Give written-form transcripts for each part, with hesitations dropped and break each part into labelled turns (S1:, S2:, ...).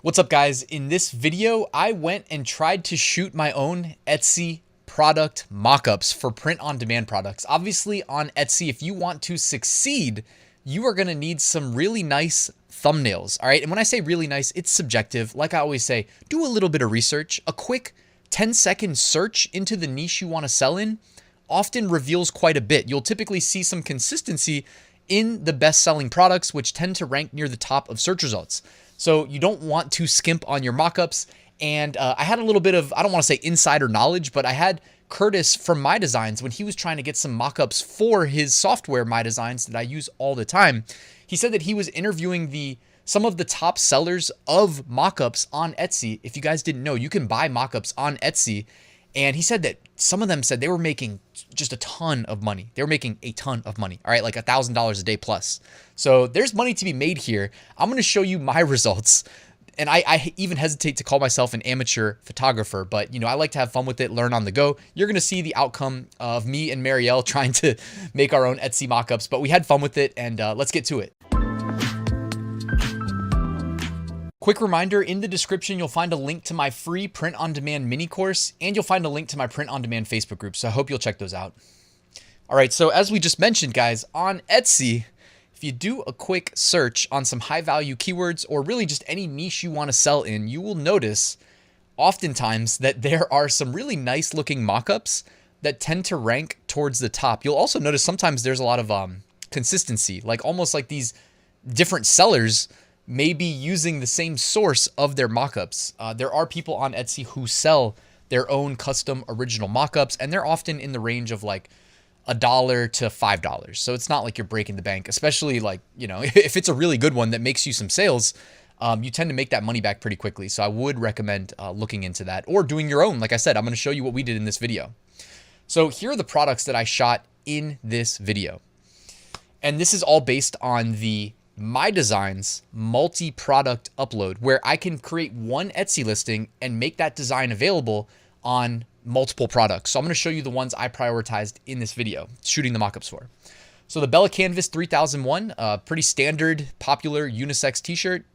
S1: What's up, guys? In this video, I went and tried to shoot my own Etsy product mockups for print-on-demand products. Obviously, on Etsy, if you want to succeed, you are going to need some really nice thumbnails, all right? And when I say really nice, it's subjective. Like I always say, do a little bit of research. A quick 10-second search into the niche you want to sell in often reveals quite a bit. You'll typically see some consistency in the best-selling products, which tend to rank near the top of search results. So you don't want to skimp on your mockups. And I had a little bit of, I don't want to say insider knowledge, but I had Curtis from MyDesigns when he was trying to get some mockups for his software, MyDesigns, that I use all the time. He said that he was interviewing some of the top sellers of mockups on Etsy. If you guys didn't know, you can buy mockups on Etsy. And he said that some of them said they were making just a ton of money. They were making a ton of money, all right, like $1,000 a day plus. So there's money to be made here. I'm going to show you my results. And I even hesitate to call myself an amateur photographer, but I like to have fun with it, learn on the go. You're going to see the outcome of me and Marielle trying to make our own Etsy mockups, but we had fun with it, and let's get to it. Quick reminder, in the description, you'll find a link to my free print-on-demand mini course, and you'll find a link to my print-on-demand Facebook group, so I hope you'll check those out. All right, so as we just mentioned, guys, on Etsy, if you do a quick search on some high-value keywords or really just any niche you want to sell in, you will notice oftentimes that there are some really nice-looking mockups that tend to rank towards the top. You'll also notice sometimes there's a lot of consistency, like almost like these different sellers may be using the same source of their mockups. There are people on Etsy who sell their own custom original mockups, and they're often in the range of like $1 to $5. So it's not like you're breaking the bank, especially like, if it's a really good one that makes you some sales, you tend to make that money back pretty quickly. So I would recommend looking into that or doing your own. Like I said, I'm going to show you what we did in this video. So here are the products that I shot in this video. And this is all based on the MyDesigns multi-product upload, where I can create one Etsy listing and make that design available on multiple products. So I'm going to show you the ones I prioritized in this video, shooting the mockups for. So the Bella Canvas 3001, pretty standard, popular unisex t-shirt.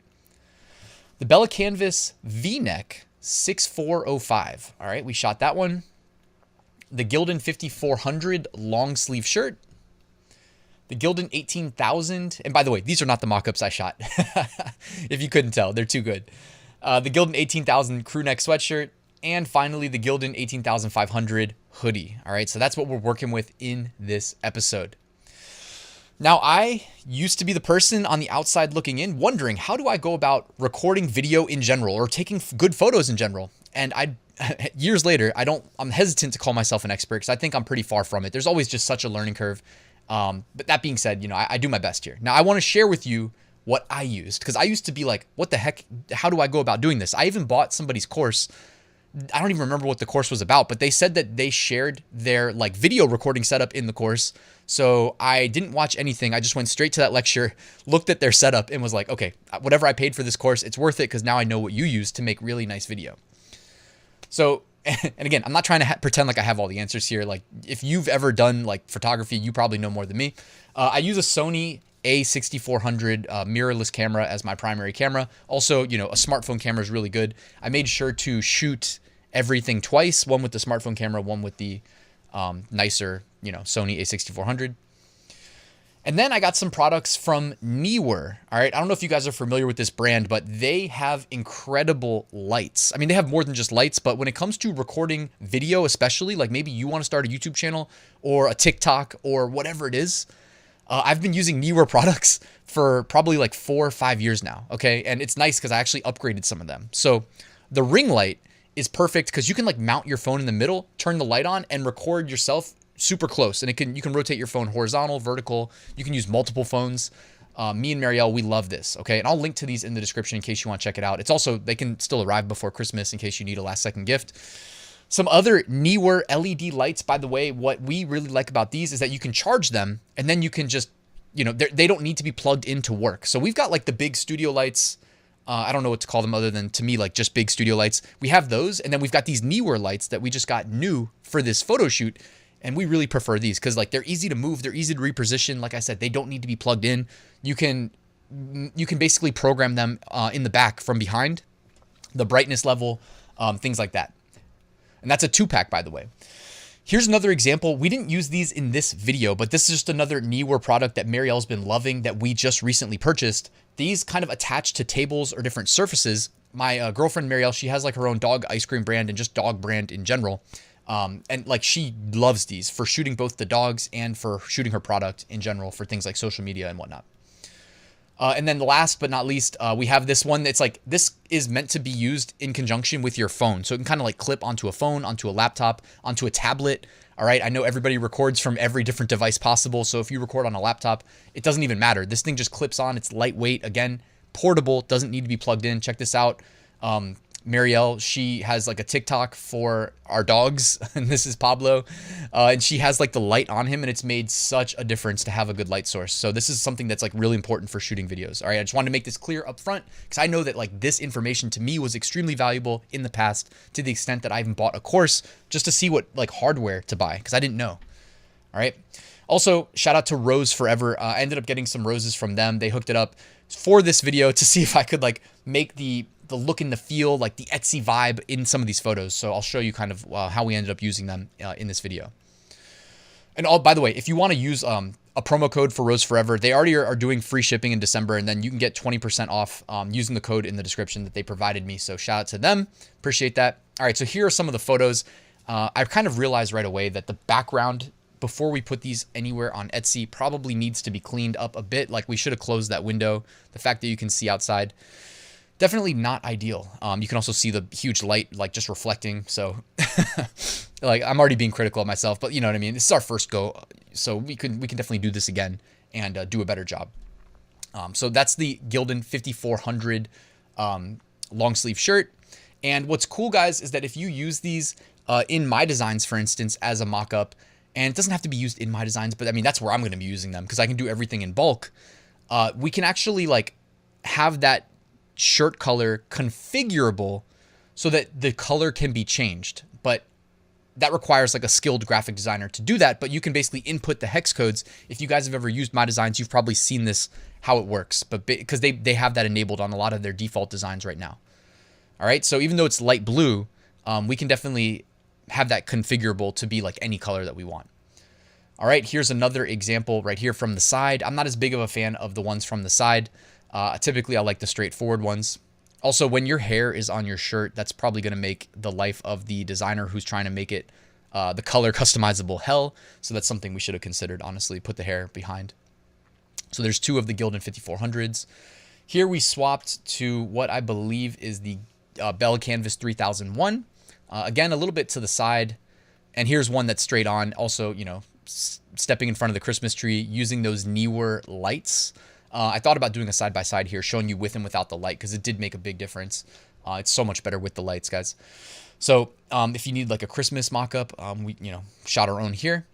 S1: The Bella Canvas V-neck 6405. All right, we shot that one. The Gildan 5400 long sleeve shirt. The Gildan 18,000, and by the way, these are not the mockups I shot. If you couldn't tell, they're too good. The Gildan 18,000 crew neck sweatshirt, and finally the Gildan 18,500 hoodie. All right, so that's what we're working with in this episode. Now, I used to be the person on the outside looking in, wondering how do I go about recording video in general or taking good photos in general? And years later, I'm hesitant to call myself an expert because I think I'm pretty far from it. There's always just such a learning curve. But that being said, I do my best here. Now, I want to share with you what I used, because I used to be like, what the heck? How do I go about doing this? I even bought somebody's course. I don't even remember what the course was about, but they said that they shared their like video recording setup in the course. So I didn't watch anything. I just went straight to that lecture, looked at their setup, and was like, okay, whatever I paid for this course, it's worth it because now I know what you use to make really nice video. So, and again, I'm not trying to pretend like I have all the answers here. Like if you've ever done like photography, you probably know more than me. I use a Sony A6400 mirrorless camera as my primary camera. Also, a smartphone camera is really good. I made sure to shoot everything twice, one with the smartphone camera, one with the nicer, Sony A6400. And then I got some products from Neewer. All right. I don't know if you guys are familiar with this brand, but they have incredible lights. I mean, they have more than just lights, but when it comes to recording video, especially like maybe you want to start a YouTube channel or a TikTok or whatever it is, I've been using Neewer products for probably like 4 or 5 years now. Okay. And it's nice because I actually upgraded some of them. So the ring light is perfect because you can like mount your phone in the middle, turn the light on, and record yourself super close. And you can rotate your phone horizontal, vertical. You can use multiple phones. Me and Marielle, we love this. Okay. And I'll link to these in the description in case you want to check it out. It's also, they can still arrive before Christmas in case you need a last second gift. Some other Neewer LED lights, by the way, what we really like about these is that you can charge them and then you can just, they don't need to be plugged in to work. So we've got like the big studio lights. I don't know what to call them other than, to me, like just big studio lights. We have those. And then we've got these Neewer lights that we just got new for this photo shoot. And we really prefer these because like they're easy to move. They're easy to reposition. Like I said, they don't need to be plugged in. You can basically program them in the back from behind. the brightness level, things like that. And that's a 2-pack, by the way. Here's another example. We didn't use these in this video, but this is just another newer product that Marielle's been loving that we just recently purchased. These kind of attach to tables or different surfaces. My girlfriend Marielle, she has like her own dog ice cream brand and just dog brand in general. And like she loves these for shooting both the dogs and for shooting her product in general for things like social media and whatnot. And then last but not least, we have this one that's like, this is meant to be used in conjunction with your phone. So it can kind of like clip onto a phone, onto a laptop, onto a tablet. All right. I know everybody records from every different device possible. So if you record on a laptop, it doesn't even matter. This thing just clips on. It's lightweight. Again, portable, doesn't need to be plugged in. Check this out. Marielle, she has like a TikTok for our dogs, and this is Pablo, and she has like the light on him, and it's made such a difference to have a good light source. So this is something that's like really important for shooting videos. All right, I just wanted to make this clear up front because I know that like this information to me was extremely valuable in the past, to the extent that I even bought a course just to see what like hardware to buy because I didn't know. All right. Also, shout out to Rose Forever. I ended up getting some roses from them. They hooked it up for this video to see if I could like make the look and the feel, like the Etsy vibe in some of these photos. So I'll show you kind of how we ended up using them in this video. And by the way, if you want to use a promo code for Rose Forever, they already are doing free shipping in December, and then you can get 20% off using the code in the description that they provided me. So shout out to them. Appreciate that. All right, so here are some of the photos. I kind of realized right away that the background, before we put these anywhere on Etsy, probably needs to be cleaned up a bit. Like we should have closed that window. The fact that you can see outside, definitely not ideal. You can also see the huge light like just reflecting. So like I'm already being critical of myself, but you know what I mean? This is our first go. So we can definitely do this again and do a better job. So that's the Gildan 5400 long sleeve shirt. And what's cool, guys, is that if you use these in MyDesigns, for instance, as a mock-up, and it doesn't have to be used in MyDesigns, but I mean, that's where I'm going to be using them because I can do everything in bulk. We can actually like have that shirt color configurable so that the color can be changed, but that requires like a skilled graphic designer to do that. But you can basically input the hex codes. If you guys have ever used MyDesigns, you've probably seen this, how it works, but because they have that enabled on a lot of their default designs right now. All right, so even though it's light blue, we can definitely have that configurable to be like any color that we want. All right, here's another example right here from the side. I'm not as big of a fan of the ones from the side. Typically, I like the straightforward ones. Also, when your hair is on your shirt, that's probably going to make the life of the designer who's trying to make it the color customizable hell. So that's something we should have considered, honestly, put the hair behind. So there's two of the Gildan 5400s. Here we swapped to what I believe is the Bell Canvas 3001. Again, a little bit to the side. And here's one that's straight on. Also, you know, stepping in front of the Christmas tree, using those newer lights. I thought about doing a side-by-side here, showing you with and without the light, because it did make a big difference. It's so much better with the lights, guys. So if you need like a Christmas mock-up, we shot our own here.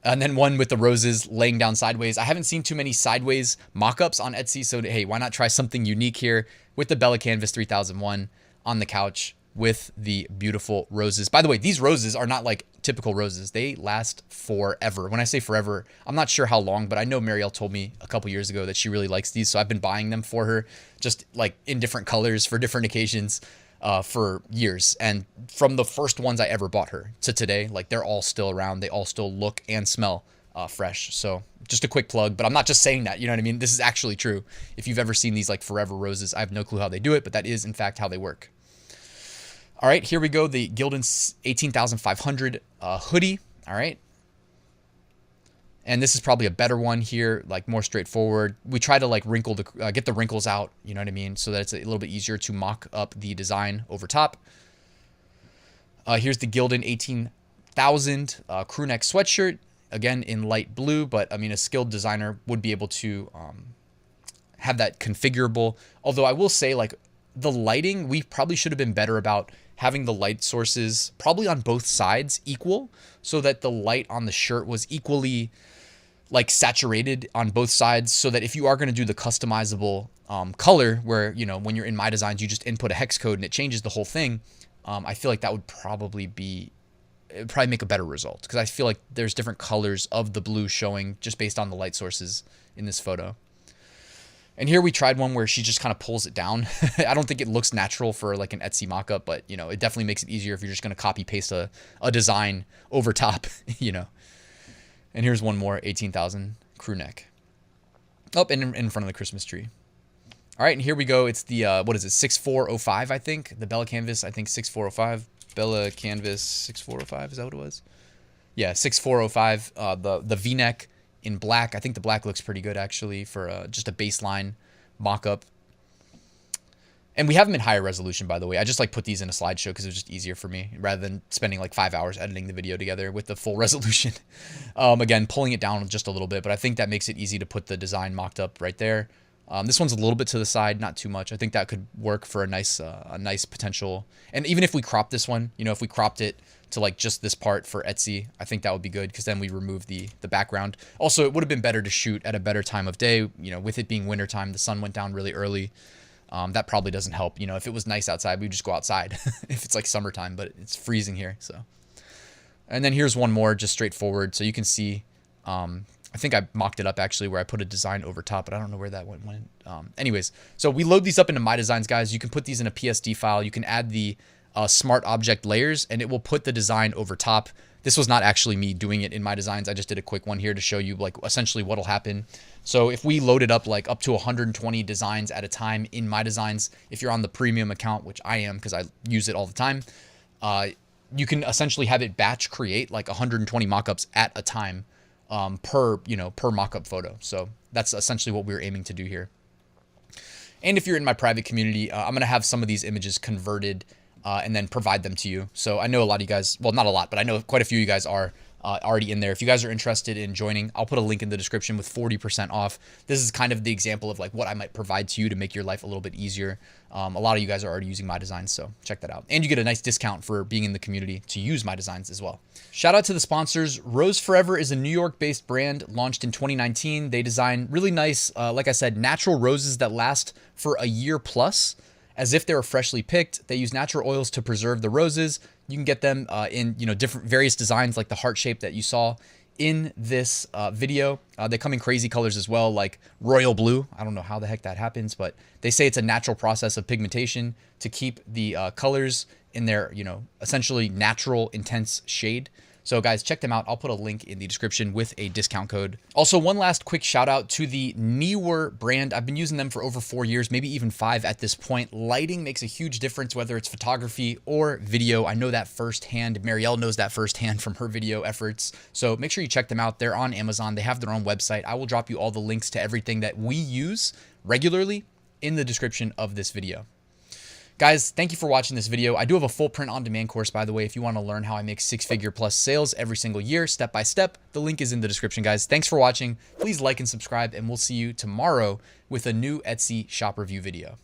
S1: And then one with the roses laying down sideways. I haven't seen too many sideways mock-ups on Etsy, so hey, why not try something unique here with the Bella Canvas 3001 on the couch with the beautiful roses. By the way, these roses are not like typical roses. They last forever. When I say forever, I'm not sure how long, but I know Marielle told me a couple years ago that she really likes these. So I've been buying them for her just like in different colors for different occasions for years. And from the first ones I ever bought her to today, like they're all still around. They all still look and smell fresh. So just a quick plug, but I'm not just saying that, you know what I mean? This is actually true. If you've ever seen these like forever roses, I have no clue how they do it, but that is in fact how they work. All right, here we go. The Gildan 18500 hoodie. All right. And this is probably a better one here, like more straightforward. We try to like wrinkle the, get the wrinkles out, you know what I mean? So that it's a little bit easier to mock up the design over top. Here's the Gildan 18000 crew neck sweatshirt, again in light blue, but I mean, a skilled designer would be able to have that configurable. Although I will say like the lighting, we probably should have been better about having the light sources probably on both sides equal so that the light on the shirt was equally like saturated on both sides, so that if you are going to do the customizable color where, you know, when you're in MyDesigns, you just input a hex code and it changes the whole thing. I feel like that would probably make a better result, because I feel like there's different colors of the blue showing just based on the light sources in this photo. And here we tried one where she just kind of pulls it down. I don't think it looks natural for like an Etsy mockup, but you know, it definitely makes it easier if you're just going to copy paste a design over top, you know. And here's one more, 18,000 crew neck. Oh, and in front of the Christmas tree. All right, and here we go. It's the, what is it, 6405, I think? The Bella Canvas, I think 6405. Bella Canvas 6405, is that what it was? Yeah, 6405, the V-neck in black. I think the black looks pretty good, actually, for just a baseline mock-up. And we have them in higher resolution, by the way. I just like put these in a slideshow because it was just easier for me rather than spending like 5 hours editing the video together with the full resolution. Again, pulling it down just a little bit, but I think that makes it easy to put the design mocked up right there. This one's a little bit to the side, not too much. I think that could work for a nice potential. And even if we crop this one, you know, if we cropped it to like just this part for Etsy, I think that would be good because then we remove the background. Also, it would have been better to shoot at a better time of day. You know, with it being wintertime, the sun went down really early. That probably doesn't help. You know, if it was nice outside, we'd just go outside if it's like summertime, but it's freezing here. So, and then here's one more just straightforward. So you can see, I think I mocked it up actually where I put a design over top, but I don't know where that went. Anyways, so we load these up into MyDesigns, guys. You can put these in a PSD file. You can add the smart object layers and it will put the design over top. This was not actually me doing it in MyDesigns. I just did a quick one here to show you like essentially what'll happen. So if we load it up like up to 120 designs at a time in MyDesigns, if you're on the premium account, which I am because I use it all the time, you can essentially have it batch create like 120 mockups at a time per mockup photo. So that's essentially what we were aiming to do here. And if you're in my private community, I'm going to have some of these images converted and then provide them to you. So I know a lot of you guys, well, not a lot, but I know quite a few of you guys are already in there. If you guys are interested in joining, I'll put a link in the description with 40% off. This is kind of the example of like what I might provide to you to make your life a little bit easier. A lot of you guys are already using MyDesigns, so check that out. And you get a nice discount for being in the community to use MyDesigns as well. Shout out to the sponsors. Rose Forever is a New York-based brand launched in 2019. They design really nice, like I said, natural roses that last for a year plus, as if they were freshly picked. They use natural oils to preserve the roses. You can get them in different various designs like the heart shape that you saw in this video. They come in crazy colors as well, like royal blue. I don't know how the heck that happens, but they say it's a natural process of pigmentation to keep the colors in their, essentially natural intense shade. So guys, check them out. I'll put a link in the description with a discount code. Also, one last quick shout out to the Newer brand. I've been using them for over 4 years, maybe even 5 at this point. Lighting makes a huge difference, whether it's photography or video. I know that firsthand. Marielle knows that firsthand from her video efforts. So make sure you check them out. They're on Amazon. They have their own website. I will drop you all the links to everything that we use regularly in the description of this video. Guys, thank you for watching this video. I do have a full print-on-demand course, by the way, if you want to learn how I make 6-figure plus sales every single year, step by step. The link is in the description, guys. Thanks for watching. Please like and subscribe, and we'll see you tomorrow with a new Etsy shop review video.